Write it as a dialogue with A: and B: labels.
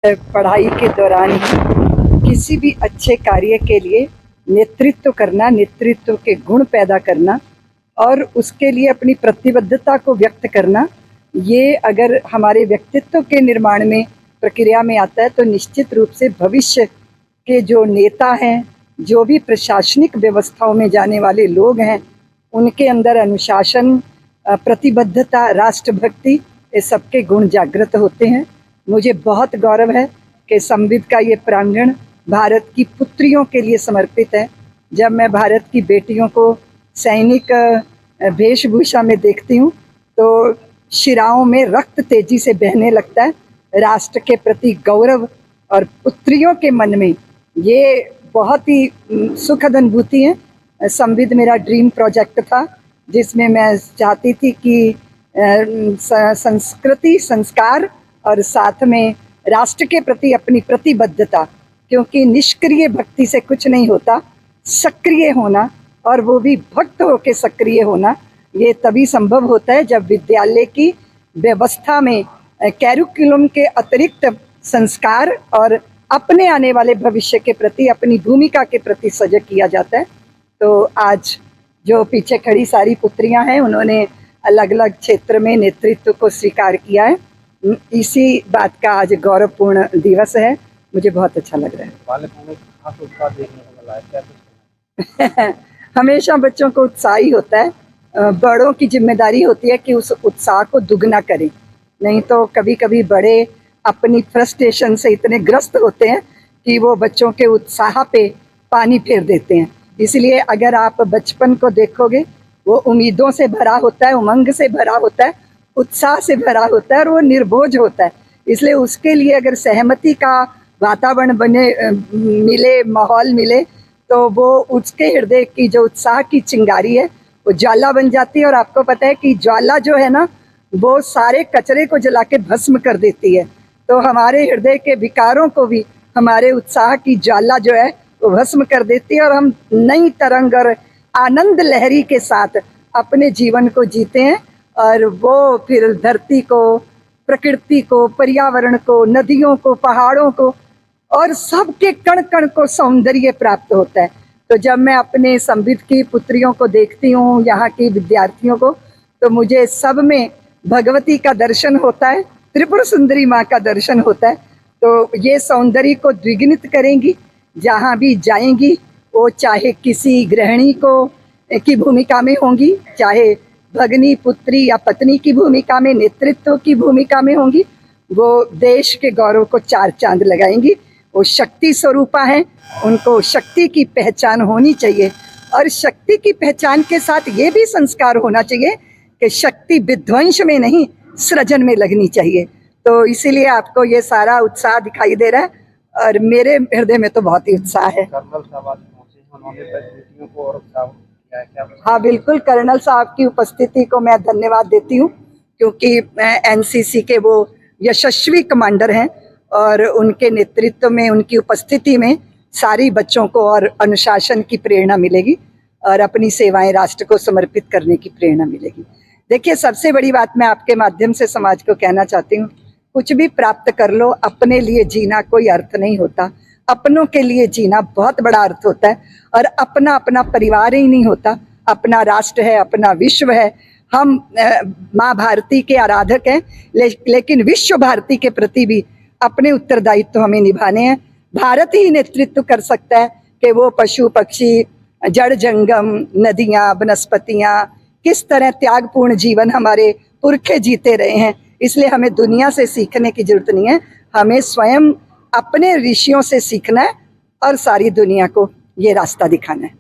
A: पढ़ाई के दौरान ही किसी भी अच्छे कार्य के लिए नेतृत्व करना, नेतृत्व के गुण पैदा करना और उसके लिए अपनी प्रतिबद्धता को व्यक्त करना, ये अगर हमारे व्यक्तित्व के निर्माण में प्रक्रिया में आता है तो निश्चित रूप से भविष्य के जो नेता हैं, जो भी प्रशासनिक व्यवस्थाओं में जाने वाले लोग हैं, उनके अंदर अनुशासन, प्रतिबद्धता, राष्ट्रभक्ति, ये सबके गुण जागृत होते हैं। मुझे बहुत गौरव है कि संविद का ये प्रांगण भारत की पुत्रियों के लिए समर्पित है। जब मैं भारत की बेटियों को सैनिक वेशभूषा में देखती हूँ तो शिराओं में रक्त तेजी से बहने लगता है। राष्ट्र के प्रति गौरव और पुत्रियों के मन में ये बहुत ही सुखद अनुभूति है। संविद मेरा ड्रीम प्रोजेक्ट था जिसमें मैं चाहती थी कि संस्कृति, संस्कार और साथ में राष्ट्र के प्रति अपनी प्रतिबद्धता, क्योंकि निष्क्रिय भक्ति से कुछ नहीं होता, सक्रिय होना और वो भी भक्त होकर सक्रिय होना, ये तभी संभव होता है जब विद्यालय की व्यवस्था में कैरिकुलम के अतिरिक्त संस्कार और अपने आने वाले भविष्य के प्रति, अपनी भूमिका के प्रति सजग किया जाता है। तो आज जो पीछे खड़ी सारी पुत्रियां हैं, उन्होंने अलग अलग क्षेत्र में नेतृत्व को स्वीकार किया है। इसी बात का आज गौरवपूर्ण दिवस है। मुझे बहुत अच्छा लग रहा है। हमेशा बच्चों को उत्साह ही होता है। बड़ों की जिम्मेदारी होती है कि उस उत्साह को दुगना करें, नहीं तो कभी कभी बड़े अपनी फ्रस्ट्रेशन से इतने ग्रस्त होते हैं कि वो बच्चों के उत्साह पे पानी फेर देते हैं। इसलिए अगर आप बचपन को देखोगे, वो उम्मीदों से भरा होता है, उमंग से भरा होता है, उत्साह से भरा होता है और वो निर्भोज होता है। इसलिए उसके लिए अगर सहमति का वातावरण मिले, माहौल मिले, तो वो उसके हृदय की जो उत्साह की चिंगारी है वो ज्वाला बन जाती है। और आपको पता है कि ज्वाला जो है ना, वो सारे कचरे को जला के भस्म कर देती है। तो हमारे हृदय के विकारों को भी हमारे उत्साह की ज्वाला जो है वो भस्म कर देती है और हम नई तरंग और आनंद लहरी के साथ अपने जीवन को जीते हैं। और वो फिर धरती को, प्रकृति को, पर्यावरण को, नदियों को, पहाड़ों को और सबके कण कण को सौंदर्य प्राप्त होता है। तो जब मैं अपने संविद की पुत्रियों को देखती हूँ, यहाँ की विद्यार्थियों को, तो मुझे सब में भगवती का दर्शन होता है, त्रिपुर सुंदरी माँ का दर्शन होता है। तो ये सौंदर्य को द्विगुणित करेंगी जहाँ भी जाएंगी। वो चाहे किसी गृहिणी की भूमिका में होंगी, चाहे भगनी, पुत्री या पत्नी की भूमिका में, नेतृत्व की भूमिका में होंगी, वो देश के गौरव को चार चांद लगाएंगी। वो शक्ति स्वरूपा हैं, उनको शक्ति की पहचान होनी चाहिए और शक्ति की पहचान के साथ ये भी संस्कार होना चाहिए कि शक्ति विध्वंस में नहीं, सृजन में लगनी चाहिए। तो इसीलिए आपको ये सारा उत्साह दिखाई दे रहा है और मेरे हृदय में तो बहुत ही उत्साह है। हाँ बिल्कुल, कर्नल साहब की उपस्थिति को मैं धन्यवाद देती हूँ, क्योंकि एनसीसी के वो यशस्वी कमांडर हैं और उनके नेतृत्व में, उनकी उपस्थिति में सारी बच्चों को और अनुशासन की प्रेरणा मिलेगी और अपनी सेवाएं राष्ट्र को समर्पित करने की प्रेरणा मिलेगी। देखिए, सबसे बड़ी बात मैं आपके माध्यम से समाज को कहना चाहती हूँ, कुछ भी प्राप्त कर लो, अपने लिए जीना कोई अर्थ नहीं होता। अपनों के लिए जीना बहुत बड़ा अर्थ होता है। और अपना अपना परिवार ही नहीं होता, अपना राष्ट्र है, अपना विश्व है। हम माँ भारती के आराधक हैं, लेकिन विश्व भारती के प्रति भी अपने उत्तरदायित्व तो हमें निभाने हैं। भारत ही नेतृत्व कर सकता है कि वो पशु पक्षी, जड़ जंगम, नदियाँ, वनस्पतियाँ, किस तरह त्यागपूर्ण जीवन हमारे पुरखे जीते रहे हैं। इसलिए हमें दुनिया से सीखने की जरूरत नहीं है, हमें स्वयं अपने ऋषियों से सीखना है और सारी दुनिया को ये रास्ता दिखाना है।